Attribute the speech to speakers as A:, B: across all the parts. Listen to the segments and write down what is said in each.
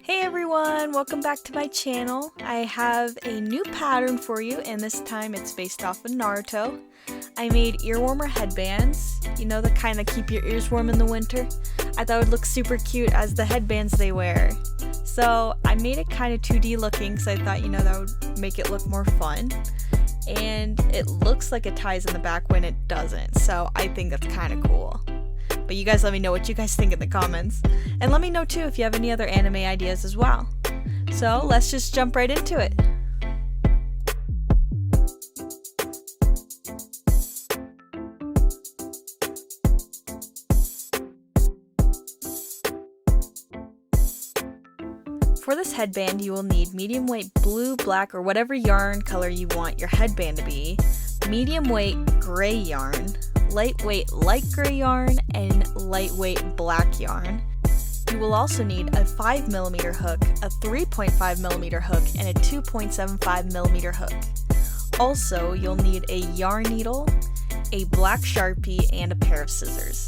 A: Hey everyone, welcome back to my channel. I have a new pattern for you, and this time it's based off of Naruto. I made earwarmer headbands, you know, the kind that keep your ears warm in the winter. I thought it would look super cute as the headbands they wear. So I made it kind of 2D looking because I thought, you know, that would make it look more fun. And it looks like it ties in the back when it doesn't, so I think that's kind of cool. But you guys let me know what you guys think in the comments. And let me know too if you have any other anime ideas as well. So let's just jump right into it. For this headband, you will need medium weight blue, black, or whatever yarn color you want your headband to be, medium weight gray yarn, lightweight light gray yarn, and lightweight black yarn. You will also need a 5mm hook, a 3.5mm hook, and a 2.75mm hook. Also, you'll need a yarn needle, a black Sharpie, and a pair of scissors.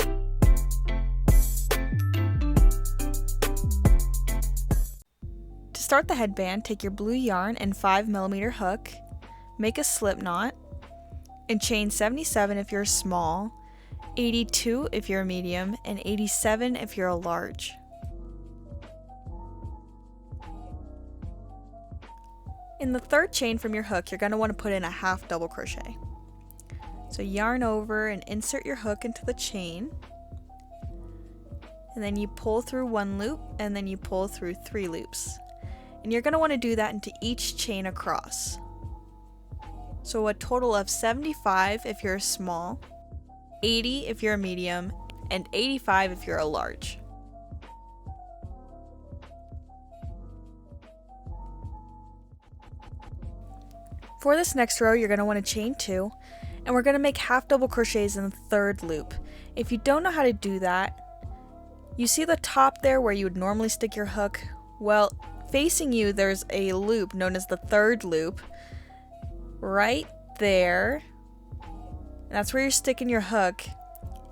A: To start the headband, take your blue yarn and 5mm hook, make a slip knot, and chain 77 if you're small, 82 if you're a medium, and 87 if you're a large. In the third chain from your hook, you're going to want to put in a half double crochet. So yarn over and insert your hook into the chain, and then you pull through one loop, and then you pull through 3 loops. And you're going to want to do that into each chain across. So a total of 75 if you're a small, 80 if you're a medium, and 85 if you're a large. For this next row, you're going to want to chain 2, and we're going to make half double crochets in the third loop. If you don't know how to do that, you see the top there where you would normally stick your hook? Well, facing you, there's a loop known as the third loop. Right there, and that's where you're sticking your hook,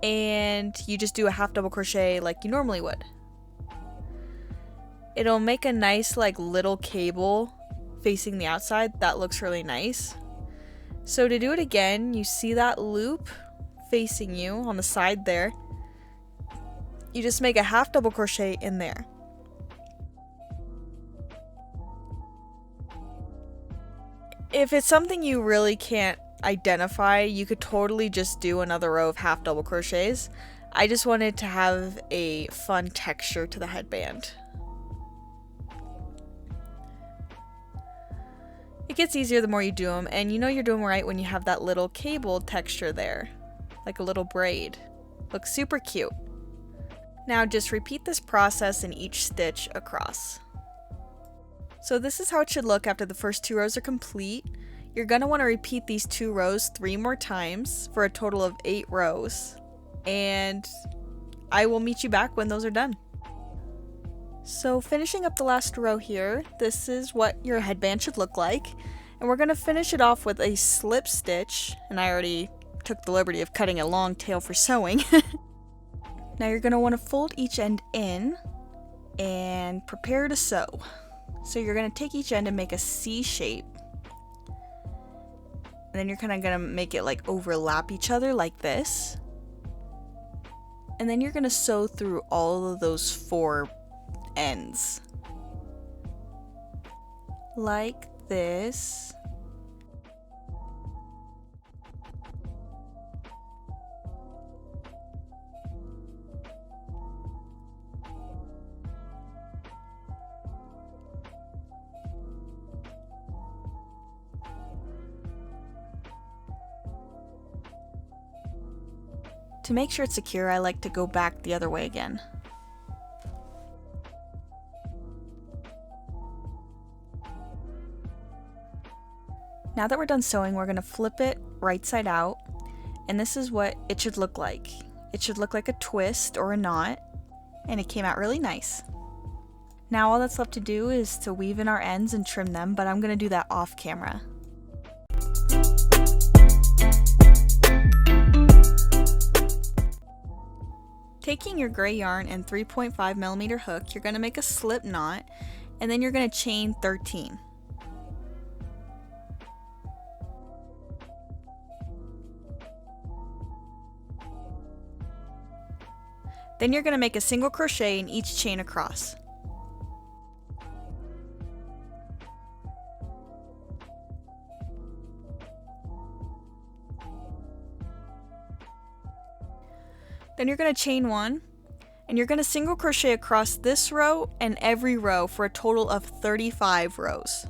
A: and you just do a half double crochet like you normally would. It'll make a nice like little cable facing the outside that looks really nice. So to do it again, you see that loop facing you on the side there, you just make a half double crochet in there. If it's something you really can't identify, you could totally just do another row of half double crochets. I just wanted to have a fun texture to the headband. It gets easier the more you do them, and you know you're doing right when you have that little cable texture there, like a little braid. Looks super cute. Now just repeat this process in each stitch across. So this is how it should look after the first 2 rows are complete. You're going to want to repeat these 2 rows 3 more times for a total of 8 rows. And I will meet you back when those are done. So finishing up the last row here, this is what your headband should look like. And we're going to finish it off with a slip stitch. And I already took the liberty of cutting a long tail for sewing. Now you're going to want to fold each end in and prepare to sew. So you're going to take each end and make a C shape. And then you're kind of going to make it like overlap each other like this. And then you're going to sew through all of those 4 ends. Like this. To make sure it's secure, I like to go back the other way again. Now that we're done sewing, we're going to flip it right side out, and this is what it should look like. It should look like a twist or a knot, and it came out really nice. Now all that's left to do is to weave in our ends and trim them, but I'm going to do that off camera. Taking your gray yarn and 3.5mm hook, you're going to make a slip knot, and then you're going to chain 13. Then you're going to make a single crochet in each chain across. Then you're going to chain 1, and you're going to single crochet across this row and every row for a total of 35 rows.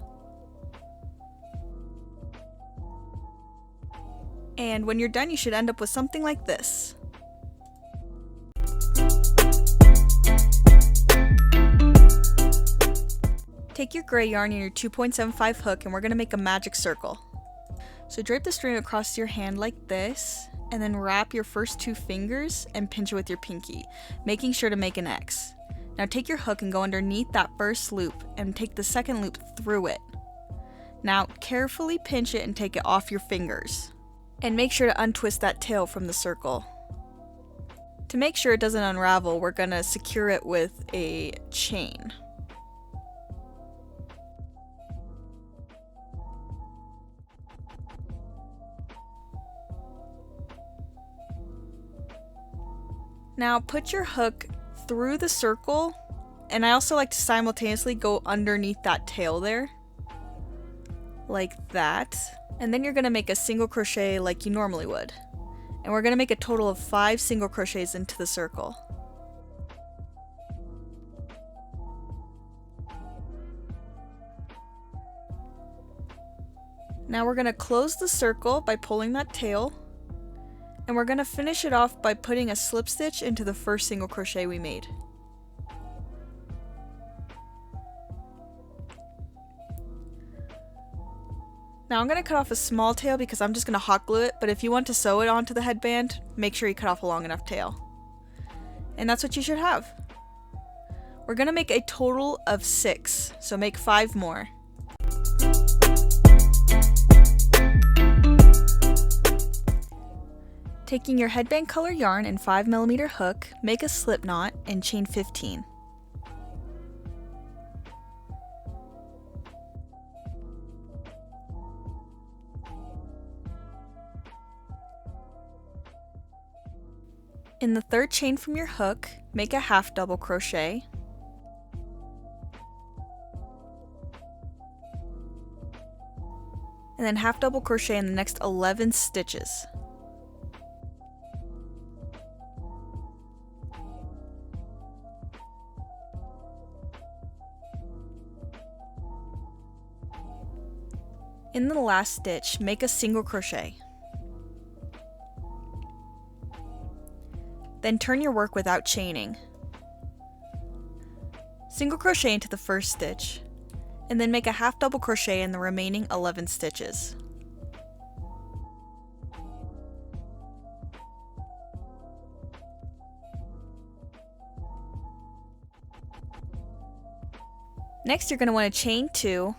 A: And when you're done, you should end up with something like this. Take your gray yarn and your 2.75 hook, and we're going to make a magic circle. So drape the string across your hand like this, and then wrap your first 2 fingers and pinch it with your pinky, making sure to make an X. Now take your hook and go underneath that first loop and take the second loop through it. Now carefully pinch it and take it off your fingers. And make sure to untwist that tail from the circle. To make sure it doesn't unravel, we're going to secure it with a chain. Now put your hook through the circle, and I also like to simultaneously go underneath that tail there, like that. And then you're going to make a single crochet like you normally would. And we're going to make a total of 5 single crochets into the circle. Now we're going to close the circle by pulling that tail. And we're going to finish it off by putting a slip stitch into the first single crochet we made. Now I'm going to cut off a small tail because I'm just going to hot glue it, but if you want to sew it onto the headband, make sure you cut off a long enough tail. And that's what you should have. We're going to make a total of 6, so make 5 more. Taking your headband color yarn and 5mm hook, make a slip knot and chain 15. In the third chain from your hook, make a half double crochet. And then half double crochet in the next 11 stitches. In the last stitch, make a single crochet. Then turn your work without chaining. Single crochet into the first stitch, and then make a half double crochet in the remaining 11 stitches. Next, you're going to want to chain 2,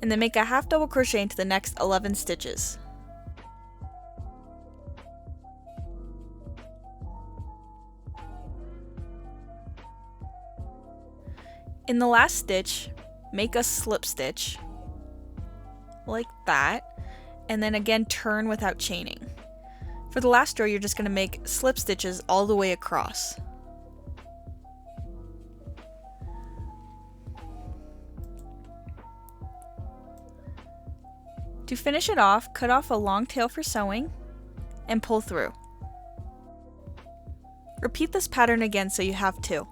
A: and then make a half double crochet into the next 11 stitches. In the last stitch, make a slip stitch, like that, and then again turn without chaining. For the last row, you're just going to make slip stitches all the way across. To finish it off, cut off a long tail for sewing and pull through. Repeat this pattern again so you have 2.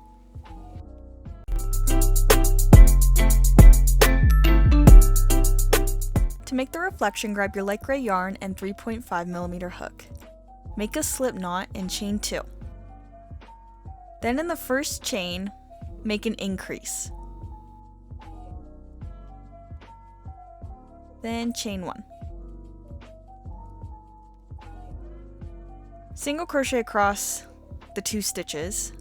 A: To make the reflection, grab your light gray yarn and 3.5mm hook. Make a slip knot and chain 2. Then in the first chain, make an increase. Then chain 1. Single crochet across the 2 stitches,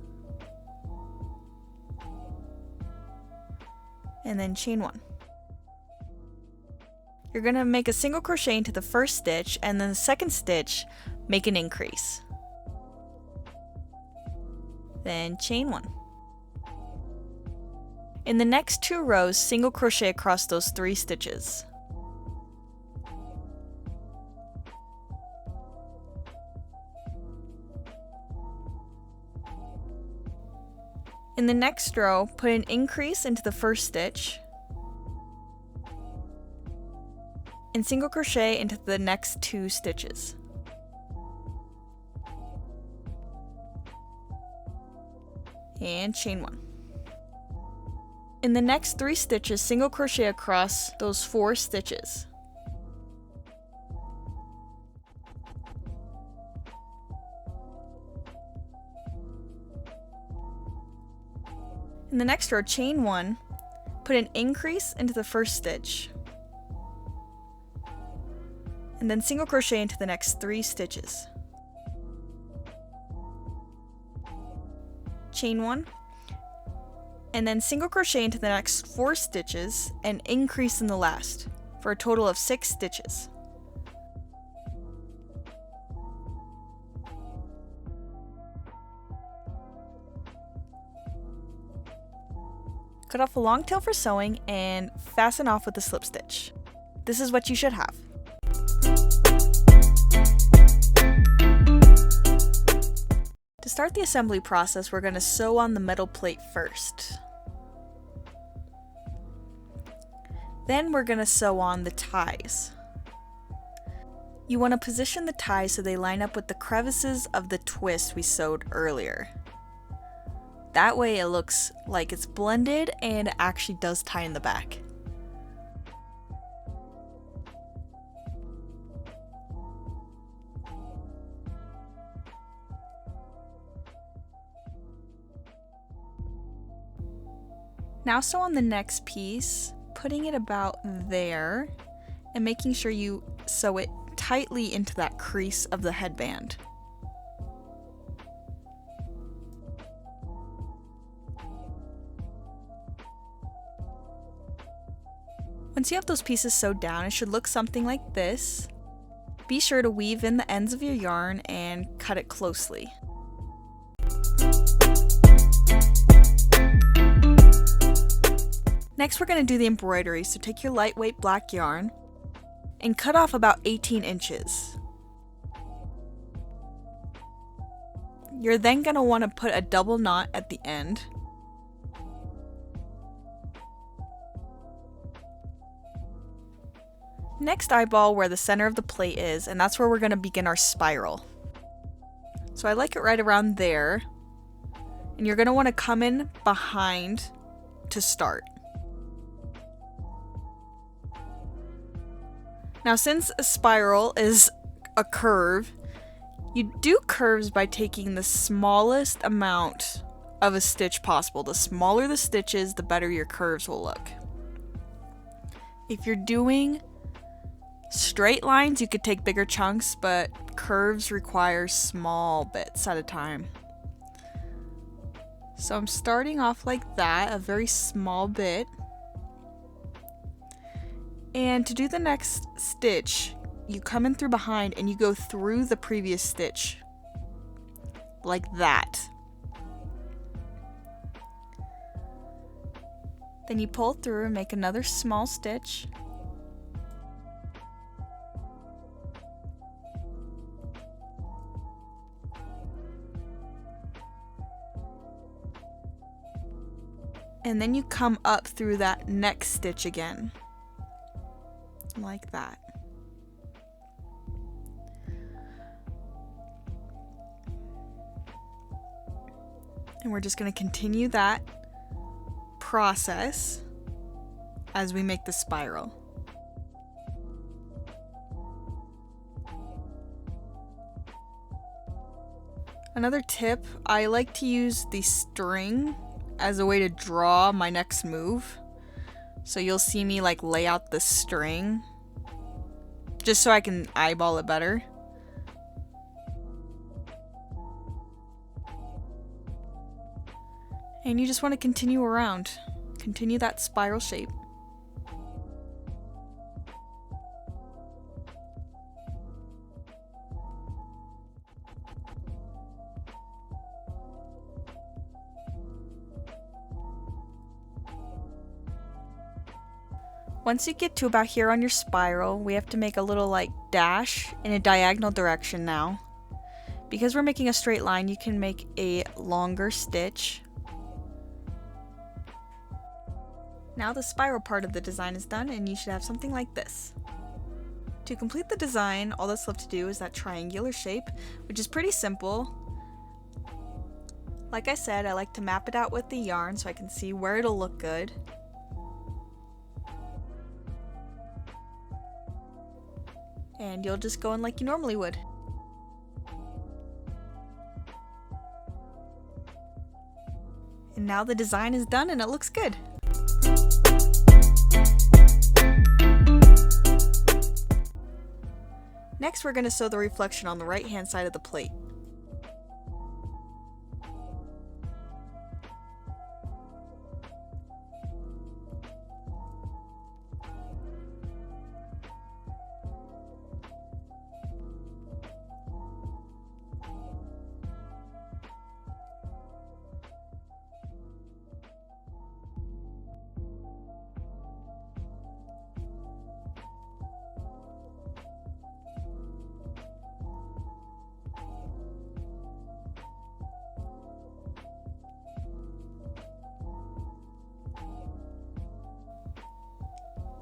A: and then chain 1. You're going to make a single crochet into the first stitch, and then the second stitch, make an increase. Then chain 1. In the next 2 rows, single crochet across those 3 stitches. In the next row, put an increase into the first stitch and single crochet into the next 2 stitches. And chain 1. In the next 3 stitches, single crochet across those 4 stitches. In the next row, chain 1, put an increase into the first stitch, and then single crochet into the next 3 stitches. Chain 1, and then single crochet into the next 4 stitches and increase in the last, for a total of 6 stitches. Cut off a long tail for sewing and fasten off with a slip stitch. This is what you should have. To start the assembly process, we're going to sew on the metal plate first. Then we're going to sew on the ties. You want to position the ties so they line up with the crevices of the twist we sewed earlier. That way it looks like it's blended and it actually does tie in the back. Now sew on the next piece, putting it about there and making sure you sew it tightly into that crease of the headband. Once you have those pieces sewed down, it should look something like this. Be sure to weave in the ends of your yarn and cut it closely. Next, we're going to do the embroidery, so take your lightweight black yarn and cut off about 18 inches. You're then going to want to put a double knot at the end. Next, eyeball where the center of the plate is, and that's where we're going to begin our spiral. So I like it right around there, and you're going to want to come in behind to start. Now, since a spiral is a curve, you do curves by taking the smallest amount of a stitch possible. The smaller the stitches, the better your curves will look. If you're doing straight lines, you could take bigger chunks, but curves require small bits at a time. So I'm starting off like that, a very small bit. And to do the next stitch, you come in through behind and you go through the previous stitch. Like that. Then you pull through and make another small stitch. And then you come up through that next stitch again. Like that. And we're just going to continue that process as we make the spiral. Another tip, I like to use the string as a way to draw my next move. So you'll see me like lay out the string just so I can eyeball it better. And you just want to continue around. Continue that spiral shape. Once you get to about here on your spiral, we have to make a little like dash in a diagonal direction now. Because we're making a straight line, you can make a longer stitch. Now the spiral part of the design is done and you should have something like this. To complete the design, all that's left to do is that triangular shape, which is pretty simple. Like I said, I like to map it out with the yarn so I can see where it'll look good. And you'll just go in like you normally would. And now the design is done and it looks good. Next, we're going to sew the reflection on the right hand side of the plate.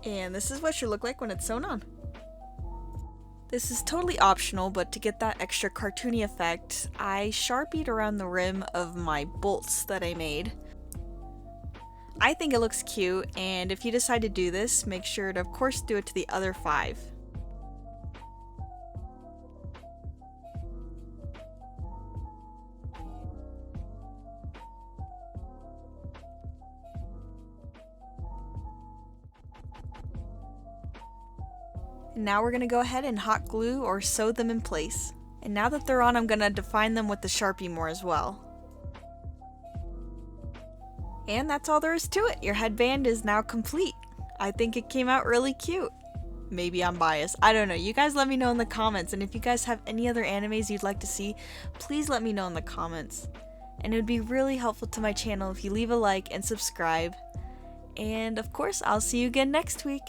A: And this is what it should look like when it's sewn on. This is totally optional, but to get that extra cartoony effect, I sharpied around the rim of my bolts that I made. I think it looks cute, and if you decide to do this, make sure to of course do it to the other 5. And now we're going to go ahead and hot glue or sew them in place. And now that they're on, I'm going to define them with the Sharpie more as well. And that's all there is to it. Your headband is now complete. I think it came out really cute. Maybe I'm biased. I don't know. You guys let me know in the comments. And if you guys have any other animes you'd like to see, please let me know in the comments. And it would be really helpful to my channel if you leave a like and subscribe. And of course, I'll see you again next week.